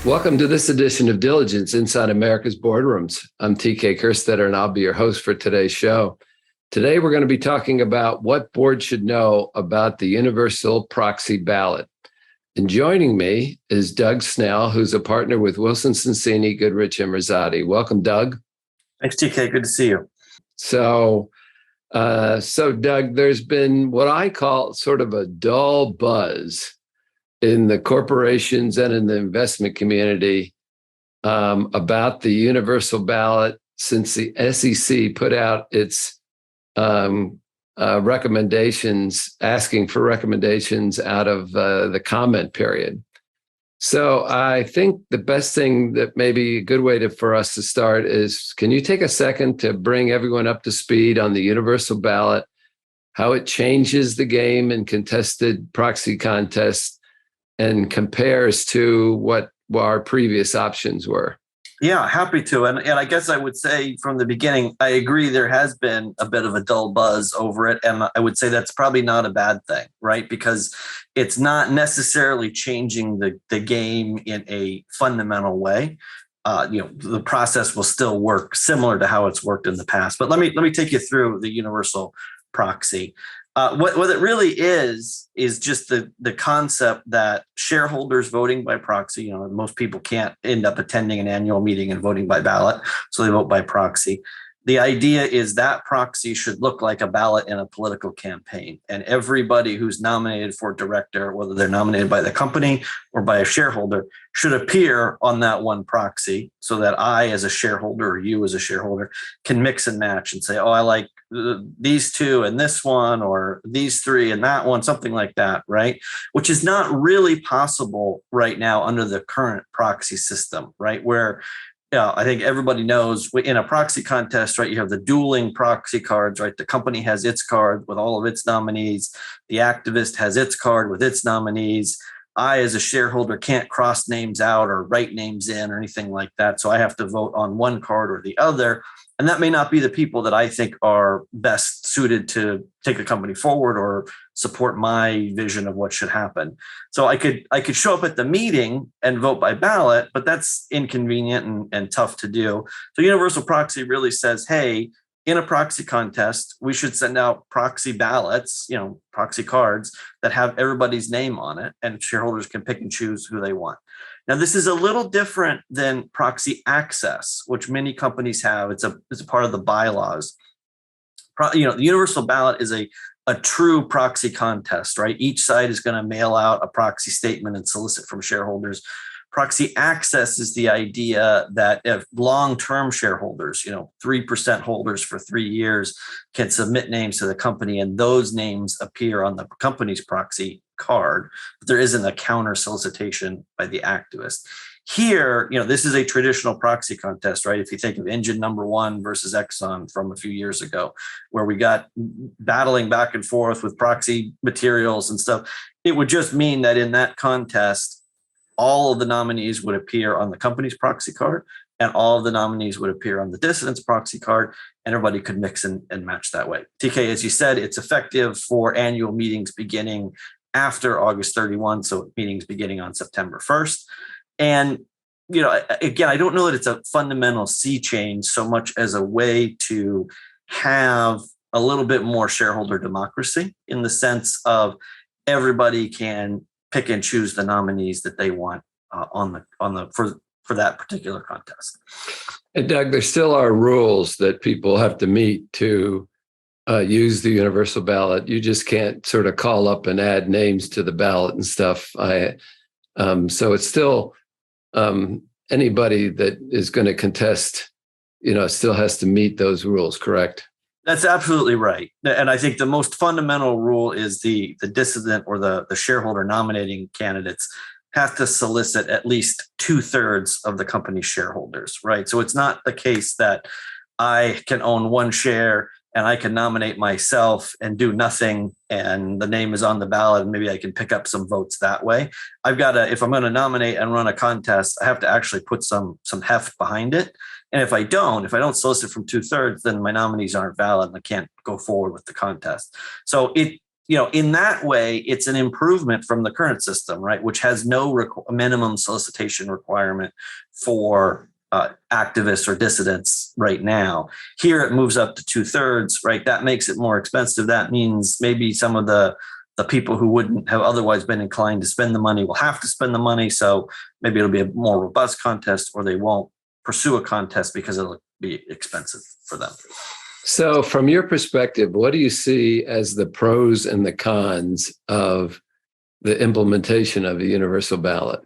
Welcome to this edition of Diligence Inside America's Boardrooms. I'm TK Kerstetter, and I'll be your host for today's show. Today, we're going to be talking about what boards should know about the Universal Proxy Ballot. And joining me is Doug Schnell, who's a partner with Wilson Sonsini, Goodrich, and Rosati. Welcome, Doug. Thanks, TK. Good to see you. So, Doug, there's been what I call sort of a dull buzz in the corporations and in the investment community about the universal ballot since the SEC put out its recommendations, asking for recommendations out of the comment period. So I think the best thing that maybe a good way for us to start is, can you take a second to bring everyone up to speed on the universal ballot, how it changes the game in contested proxy contests, and compares to what our previous options were? Yeah, happy to. And I guess I would say from the beginning, I agree there has been a bit of a dull buzz over it. And I would say that's probably not a bad thing, right? Because it's not necessarily changing the game in a fundamental way. The process will still work similar to how it's worked in the past. But let me take you through the universal proxy. What it really is just the concept that shareholders voting by proxy, most people can't end up attending an annual meeting and voting by ballot, so they vote by proxy. The idea is that proxy should look like a ballot in a political campaign, and everybody who's nominated for director, whether they're nominated by the company or by a shareholder, should appear on that one proxy so that I, as a shareholder, or you as a shareholder, can mix and match and say, oh, I like these two and this one, or these three and that one, something like that, right? Which is not really possible right now under the current proxy system, right? Where I think everybody knows in a proxy contest, right, you have the dueling proxy cards, right? The company has its card with all of its nominees. The activist has its card with its nominees. I, as a shareholder, can't cross names out or write names in or anything like that. So I have to vote on one card or the other. And that may not be the people that I think are best suited to take a company forward or support my vision of what should happen. So I could show up at the meeting and vote by ballot, but that's inconvenient and tough to do. So Universal Proxy really says, hey, in a proxy contest, we should send out proxy ballots, proxy cards that have everybody's name on it, and shareholders can pick and choose who they want. Now, this is a little different than proxy access, which many companies have. It's a part of the bylaws. The universal ballot is a true proxy contest, right? Each side is going to mail out a proxy statement and solicit from shareholders. Proxy access is the idea that if long-term shareholders, 3% holders for 3 years, can submit names to the company, and those names appear on the company's proxy card, but there isn't a counter solicitation by the activist. Here, this is a traditional proxy contest, right? If you think of engine number one versus Exxon from a few years ago, where we got battling back and forth with proxy materials and stuff, it would just mean that in that contest, all of the nominees would appear on the company's proxy card, and all of the nominees would appear on the dissident's proxy card, and everybody could mix and match that way. TK, as you said, it's effective for annual meetings beginning after August 31, so meetings beginning on September 1st. And, again, I don't know that it's a fundamental sea change so much as a way to have a little bit more shareholder democracy, in the sense of everybody can pick and choose the nominees that they want for that particular contest. And Doug, there still are rules that people have to meet to use the universal ballot. You just can't sort of call up and add names to the ballot and stuff. So it's still anybody that is going to contest, still has to meet those rules, correct? That's absolutely right. And I think the most fundamental rule is the dissident or the shareholder nominating candidates have to solicit at least 2/3 of the company's shareholders, right? So it's not the case that I can own one share and I can nominate myself and do nothing, and the name is on the ballot, and maybe I can pick up some votes that way. I've got to, if I'm going to nominate and run a contest, I have to actually put some heft behind it. And if I don't solicit from 2/3, then my nominees aren't valid and I can't go forward with the contest. So in that way, it's an improvement from the current system, right? Which has no minimum solicitation requirement for activists or dissidents right now. Here it moves up to 2/3, right? That makes it more expensive. That means maybe some of the people who wouldn't have otherwise been inclined to spend the money will have to spend the money. So maybe it'll be a more robust contest, or they won't pursue a contest because it'll be expensive for them. So from your perspective, what do you see as the pros and the cons of the implementation of a universal ballot?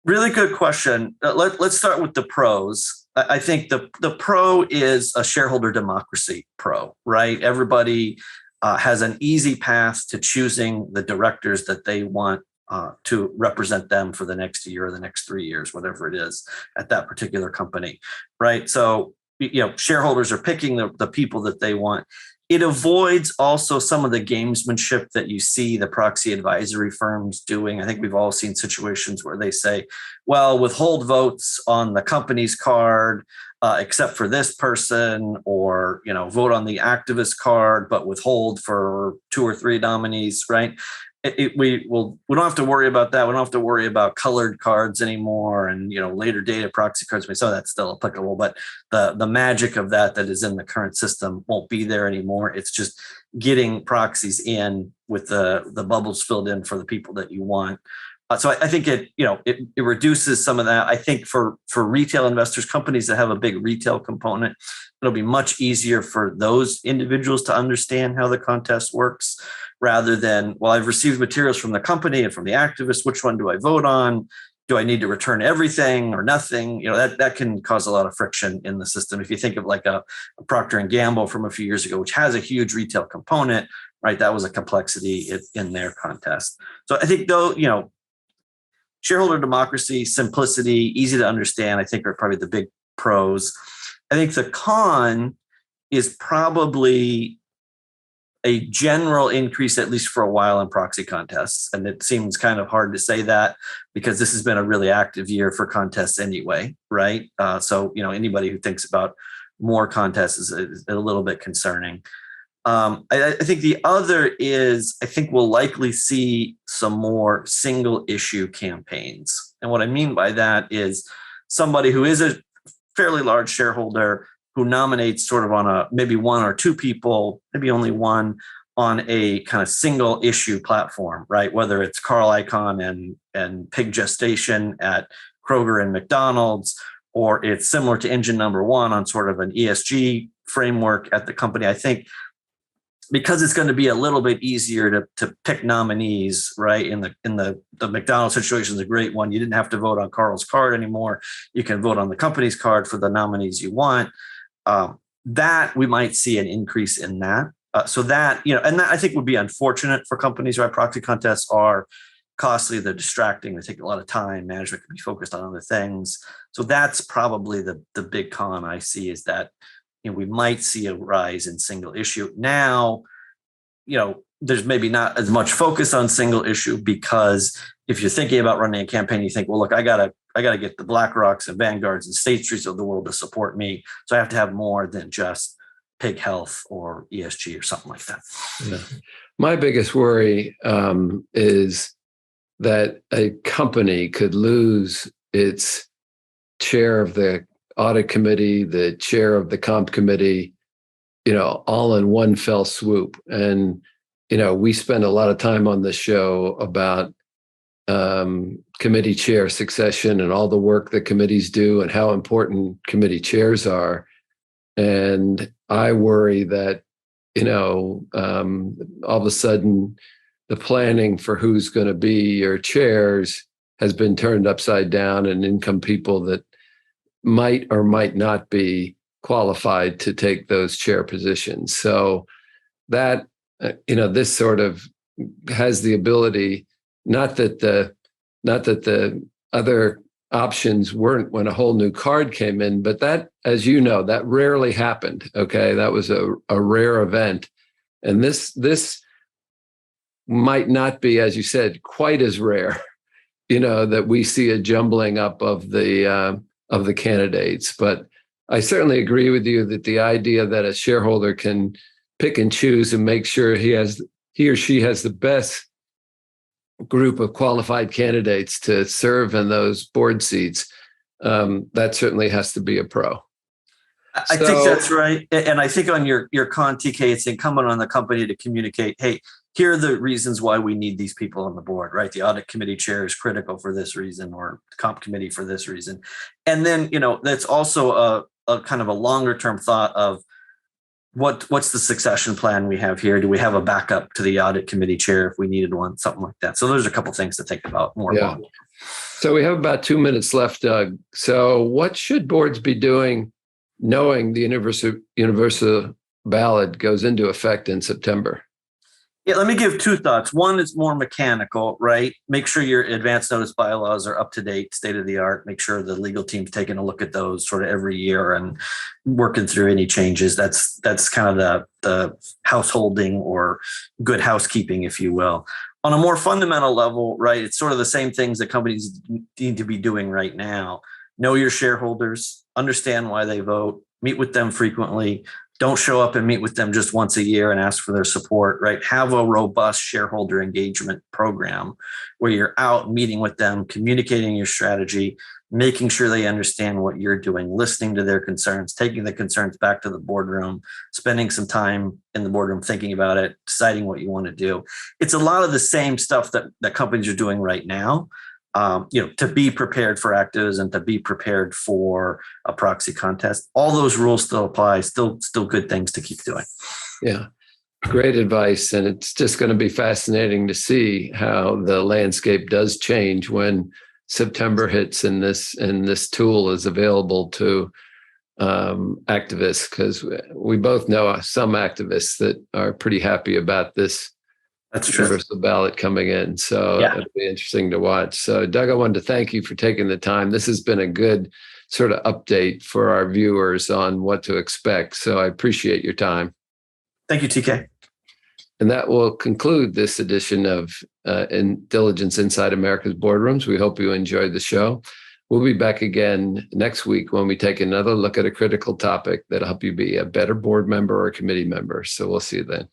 Really good question. Let's start with the pros. I think the pro is a shareholder democracy pro, right? Everybody has an easy path to choosing the directors that they want to represent them for the next year or the next 3 years, whatever it is at that particular company, right? So, shareholders are picking the people that they want. It avoids also some of the gamesmanship that you see the proxy advisory firms doing. I think we've all seen situations where they say, well, withhold votes on the company's card, except for this person, or, vote on the activist card, but withhold for 2 or 3 nominees, right? We don't have to worry about that. We don't have to worry about colored cards anymore, and later data proxy cards. So that's still applicable, but the magic of that is in the current system won't be there anymore. It's just getting proxies in with the bubbles filled in for the people that you want. So I think it reduces some of that. I think for retail investors, companies that have a big retail component, it'll be much easier for those individuals to understand how the contest works, rather than, well, I've received materials from the company and from the activists. Which one do I vote on? Do I need to return everything or nothing? That can cause a lot of friction in the system. If you think of like a Procter & Gamble from a few years ago, which has a huge retail component, right? That was a complexity in their contest. So I think shareholder democracy, simplicity, easy to understand, I think are probably the big pros. I think the con is probably a general increase, at least for a while, in proxy contests. And it seems kind of hard to say that because this has been a really active year for contests anyway, right? So, anybody who thinks about more contests is a little bit concerning. I think the other is, I think we'll likely see some more single issue campaigns. And what I mean by that is somebody who is a fairly large shareholder who nominates sort of on maybe 1 or 2 people, maybe only one, on a kind of single issue platform, right? Whether it's Carl Icahn and pig gestation at Kroger and McDonald's, or it's similar to engine number 1 on sort of an ESG framework at the company. I think because it's going to be a little bit easier to pick nominees, right? In the McDonald's situation is a great one. You didn't have to vote on Carl's card anymore. You can vote on the company's card for the nominees you want. That we might see an increase in that. So that, and that I think would be unfortunate for companies, right? Proxy contests are costly, they're distracting, they take a lot of time, management can be focused on other things. So that's probably the big con I see, is that we might see a rise in single issue. Now, there's maybe not as much focus on single issue, because if you're thinking about running a campaign, you think, well, look, I gotta get the BlackRocks and Vanguards and State Streets of the world to support me. So I have to have more than just pig health or ESG or something like that. Yeah. My biggest worry is that a company could lose its chair of the audit committee, the chair of the comp committee, all in one fell swoop. And, we spend a lot of time on this show about committee chair succession and all the work that committees do and how important committee chairs are. And I worry that, all of a sudden the planning for who's going to be your chairs has been turned upside down, and in come people that might or might not be qualified to take those chair positions. So that, this sort of has the ability, not that the other options weren't when a whole new card came in, but that, as that rarely happened. Okay. That was a rare event. And this might not be, as you said, quite as rare, that we see a jumbling up of the candidates. But I certainly agree with you that the idea that a shareholder can pick and choose and make sure he has he or she has the best group of qualified candidates to serve in those board seats, that certainly has to be a pro. I think that's right. And I think on your con TK, it's incumbent on the company to communicate, hey, here are the reasons why we need these people on the board, right? The audit committee chair is critical for this reason, or comp committee for this reason. And then, that's also a kind of a longer term thought of what's the succession plan we have here? Do we have a backup to the audit committee chair if we needed one, something like that? So there's a couple things to think about more. Yeah. So we have about 2 minutes left, Doug. So what should boards be doing knowing the universal ballot goes into effect in September? Yeah, let me give two thoughts. One is more mechanical, right? Make sure your advance notice bylaws are up to date, state of the art. Make sure the legal team's taking a look at those sort of every year and working through any changes. That's kind of the householding or good housekeeping, if you will. On a more fundamental level, right, it's sort of the same things that companies need to be doing right now. Know your shareholders, understand why they vote, meet with them frequently. Don't show up and meet with them just once a year and ask for their support, right? Have a robust shareholder engagement program where you're out meeting with them, communicating your strategy, making sure they understand what you're doing, listening to their concerns, taking the concerns back to the boardroom, spending some time in the boardroom thinking about it, deciding what you want to do. It's a lot of the same stuff that companies are doing right now. To be prepared for activism, to be prepared for a proxy contest. All those rules still apply, still good things to keep doing. Yeah, great advice. And it's just going to be fascinating to see how the landscape does change when September hits and this tool is available to activists, because we both know some activists that are pretty happy about this. That's true. Universal ballot coming in. So it'll be interesting to watch. So Doug, I wanted to thank you for taking the time. This has been a good sort of update for our viewers on what to expect. So I appreciate your time. Thank you, TK. And that will conclude this edition of Diligence Inside America's Boardrooms. We hope you enjoyed the show. We'll be back again next week when we take another look at a critical topic that'll help you be a better board member or committee member. So we'll see you then.